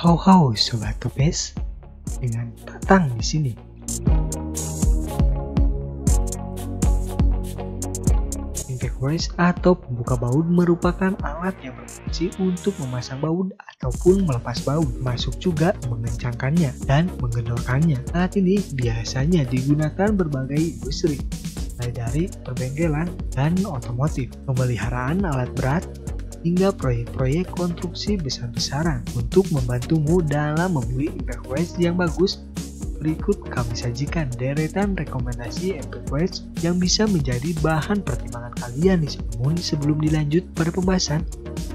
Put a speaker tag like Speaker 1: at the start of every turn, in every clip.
Speaker 1: Hau sobat topes, dengan Tatang di sini. Impact Wrench atau pembuka baut merupakan alat yang berfungsi untuk memasang baut ataupun melepas baut, masuk juga mengencangkannya dan mengendorkannya. Alat ini biasanya digunakan berbagai industri, mulai dari perbengkelan dan otomotif, pemeliharaan alat berat, hingga proyek-proyek konstruksi besar-besaran. Untuk membantumu dalam memilih impact wrench yang bagus, berikut kami sajikan deretan rekomendasi impact wrench yang bisa menjadi bahan pertimbangan kalian nih. Namun sebelum dilanjut pada pembahasan,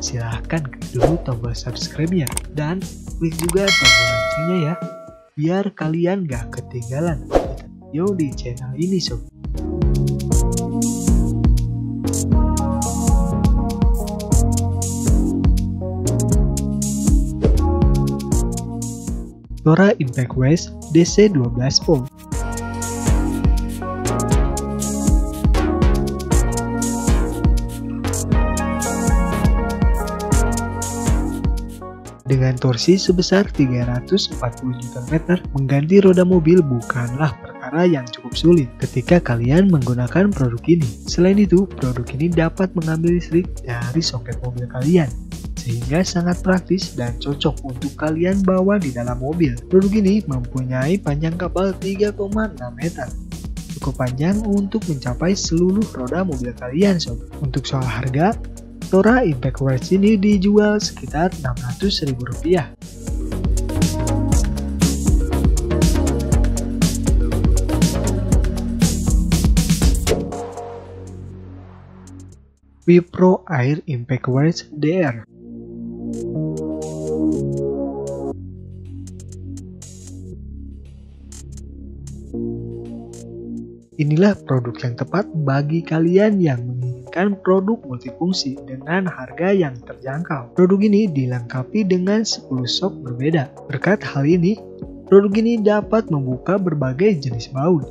Speaker 1: silahkan klik dulu tombol subscribe-nya dan klik juga tombol loncengnya ya, biar kalian gak ketinggalan video di channel ini sob. Tora Impact Wrench DC 12 volt. Dengan torsi sebesar 340 Nm, mengganti roda mobil bukanlah perkara yang cukup sulit ketika kalian menggunakan produk ini. Selain itu, produk ini dapat mengambil listrik dari soket mobil kalian, sehingga sangat praktis dan cocok untuk kalian bawa di dalam mobil. Produk ini mempunyai panjang kabel 3,6 meter, cukup panjang untuk mencapai seluruh roda mobil kalian sob. Untuk soal harga, Tora Impact Wrench ini dijual sekitar Rp600.000. Wipro Air Impact Wrench DR. Inilah produk yang tepat bagi kalian yang menginginkan produk multifungsi dengan harga yang terjangkau. Produk ini dilengkapi dengan 10 shock berbeda. Berkat hal ini, produk ini dapat membuka berbagai jenis baut.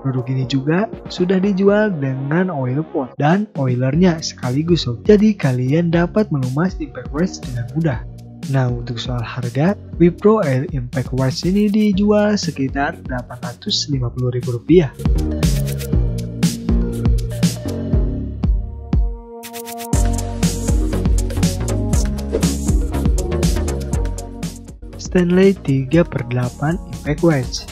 Speaker 1: Produk ini juga sudah dijual dengan oil pot dan oilernya sekaligus sob. Jadi kalian dapat melumas impact wrench dengan mudah. Nah, untuk soal harga, Wipro Air Impact Wrench ini dijual sekitar Rp850.000. Stanley 3/8 Impact Wrench.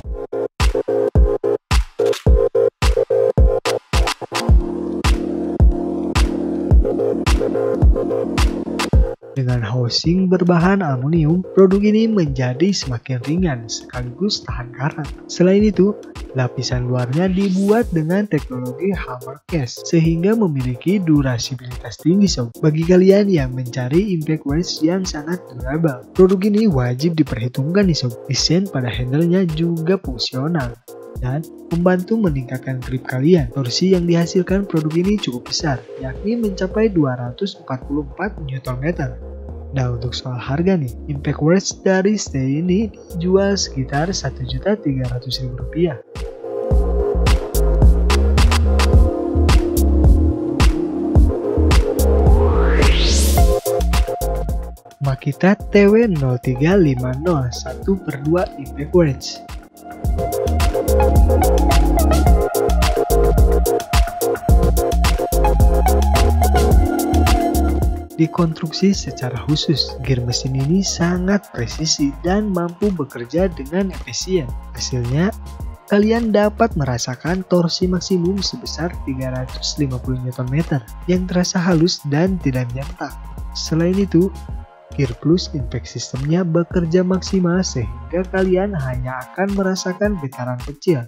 Speaker 1: Dengan housing berbahan aluminium, produk ini menjadi semakin ringan sekaligus tahan karat. Selain itu, lapisan luarnya dibuat dengan teknologi Hammer Cast sehingga memiliki durasibilitas tinggi sob. Bagi kalian yang mencari impact wrench yang sangat durable, produk ini wajib diperhitungkan nih sob. Desain pada handle-nya juga fungsional dan membantu meningkatkan grip kalian. Torsi yang dihasilkan produk ini cukup besar, yakni mencapai 244 Nm. Nah, untuk soal harga nih, impact wrench dari Stay ini dijual sekitar Rp1.300.000. Makita TW0350 1/2 Impact Wrench. Dikonstruksi secara khusus, gear mesin ini sangat presisi dan mampu bekerja dengan efisien. Hasilnya, kalian dapat merasakan torsi maksimum sebesar 350 Nm yang terasa halus dan tidak nyentak. Selain itu, Gear Plus Impact Systemnya bekerja maksimal sehingga kalian hanya akan merasakan getaran kecil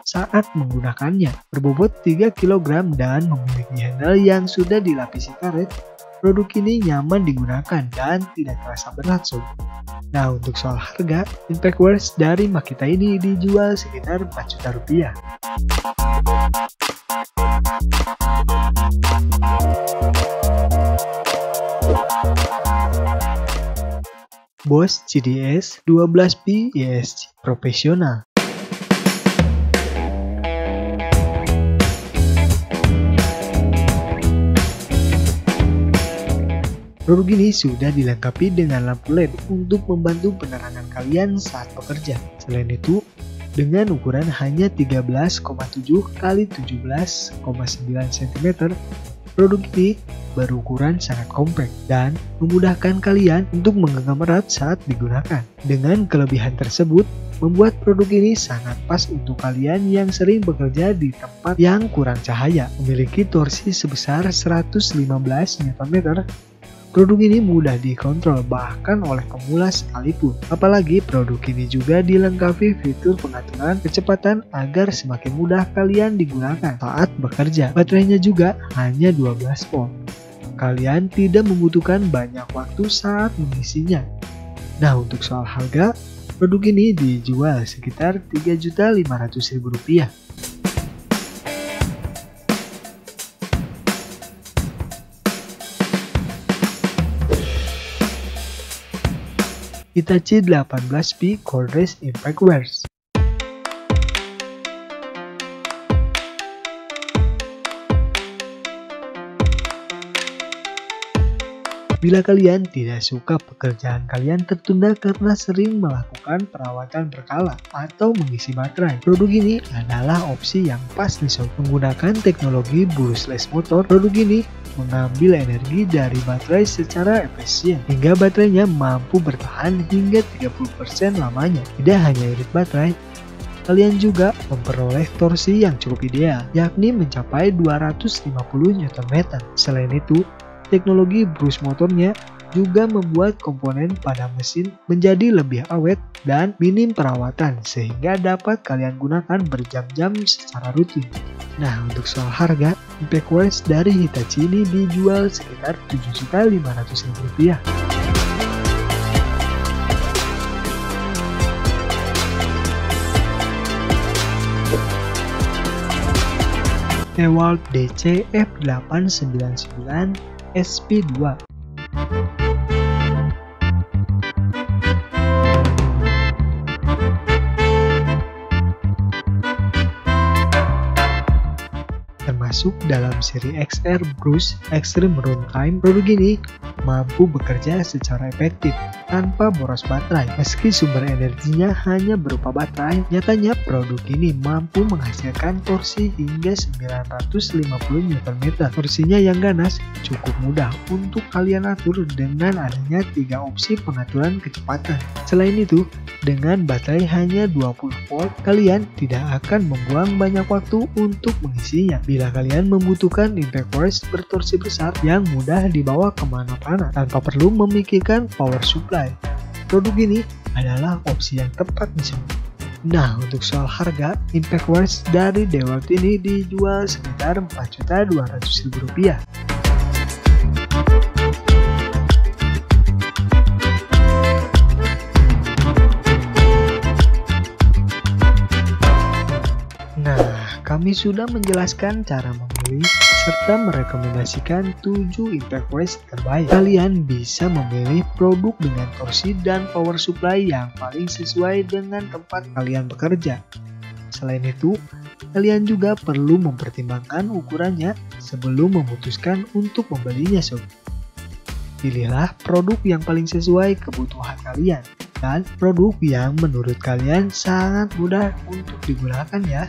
Speaker 1: saat menggunakannya. Berbobot 3 kg dan memiliki handle yang sudah dilapisi karet, produk ini nyaman digunakan dan tidak terasa berat sob. Nah, untuk soal harga, impact wrench dari Makita ini dijual sekitar Rp4 juta. Bosch CDS 12P ESC Profesional. Produk ini sudah dilengkapi dengan lampu LED untuk membantu penerangan kalian saat bekerja. Selain itu, dengan ukuran hanya 13,7 x 17,9 cm, produk ini berukuran sangat kompak dan memudahkan kalian untuk menggenggam erat saat digunakan. Dengan kelebihan tersebut, membuat produk ini sangat pas untuk kalian yang sering bekerja di tempat yang kurang cahaya. Memiliki torsi sebesar 115 Nm, produk ini mudah dikontrol bahkan oleh pemula sekalipun. Apalagi produk ini juga dilengkapi fitur pengaturan kecepatan agar semakin mudah kalian digunakan saat bekerja. Baterainya juga hanya 12 volt. Kalian tidak membutuhkan banyak waktu saat mengisinya. Nah, untuk soal harga, produk ini dijual sekitar Rp3.500.000. Hitachi 18P Cordless Impact Wears. Bila kalian tidak suka pekerjaan kalian tertunda karena sering melakukan perawatan berkala atau mengisi baterai, produk ini adalah opsi yang pas nih sob. Menggunakan teknologi brushless motor, produk ini mengambil energi dari baterai secara efisien hingga baterainya mampu bertahan hingga 30% lamanya. Tidak hanya irit baterai, kalian juga memperoleh torsi yang cukup ideal, yakni mencapai 250 Nm. Selain itu, teknologi brush motornya juga membuat komponen pada mesin menjadi lebih awet dan minim perawatan sehingga dapat kalian gunakan berjam-jam secara rutin. Nah, untuk soal harga, Impact Wears dari Hitachi ini dijual sekitar Rp7.500.000. DeWalt DC F899 SP2. Termasuk dalam seri XR Brush Extreme Runtime, produk ini mampu bekerja secara efektif tanpa boros baterai. Meski sumber energinya hanya berupa baterai, nyatanya produk ini mampu menghasilkan torsi hingga 950 Nm. Torsinya yang ganas cukup mudah untuk kalian atur dengan adanya 3 opsi pengaturan kecepatan. Selain itu, dengan baterai hanya 20 volt, kalian tidak akan membuang banyak waktu untuk mengisinya. Bila kalian membutuhkan Impact Wears bertorsi besar yang mudah dibawa kemana-mana tanpa perlu memikirkan power supply, produk ini adalah opsi yang tepat nih sob. Nah, untuk soal harga, Impact Wears dari DeWalt ini dijual sekitar Rp4.200.000. Kami sudah menjelaskan cara memilih serta merekomendasikan 7 Impact Wears terbaik. Kalian bisa memilih produk dengan torsi dan power supply yang paling sesuai dengan tempat kalian bekerja. Selain itu, kalian juga perlu mempertimbangkan ukurannya sebelum memutuskan untuk membelinya sob. Pilihlah produk yang paling sesuai kebutuhan kalian dan produk yang menurut kalian sangat mudah untuk digunakan ya.